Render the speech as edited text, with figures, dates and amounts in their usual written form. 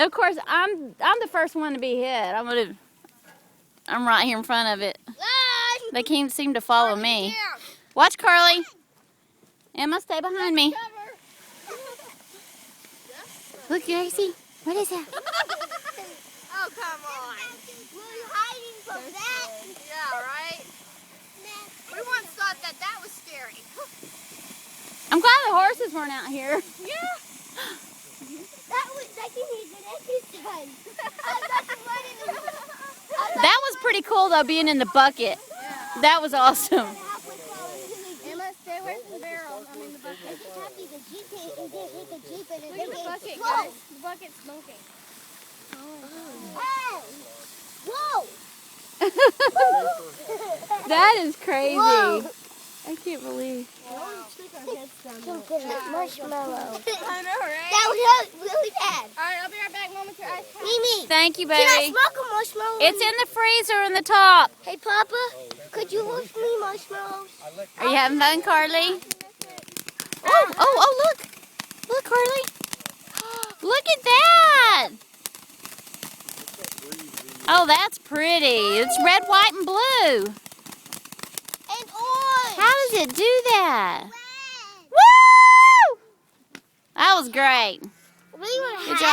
Of course, I'm the first one to be hit. I'm right here in front of it. They can't seem to follow me. Watch, Carly. Emma, stay behind me. Look, Gracie. What is that? Oh, come on. Were you hiding from that? Yeah, right? We once thought that was scary. I'm glad the horses weren't out here. Yeah. That can be good exercise. I'm about to run in the That was pretty cool, though, being in the bucket. Yeah. That was awesome. Emma, stay away from the barrel. I mean the bucket. I'm just happy the Jeep hit the Jeep and it Look at the bucket, didn't guys. The bucket's smoking. Hey! Whoa! That is crazy. Whoa. I can't believe. Marshmallow. I know, right? That was really bad. Alright, I'll be right back. Moment to your ice cream. Mimi, Thank you, can I baby. smoke a marshmallow? It's in the freezer in the top. Hey, Papa, could you roast me marshmallows? Are you having fun, Carly? Oh, look. Look, Carly. Look at that. Oh, that's pretty. It's red, white, and blue. And orange. How does it do that? Red. Woo! That was great. What do you want to Good job.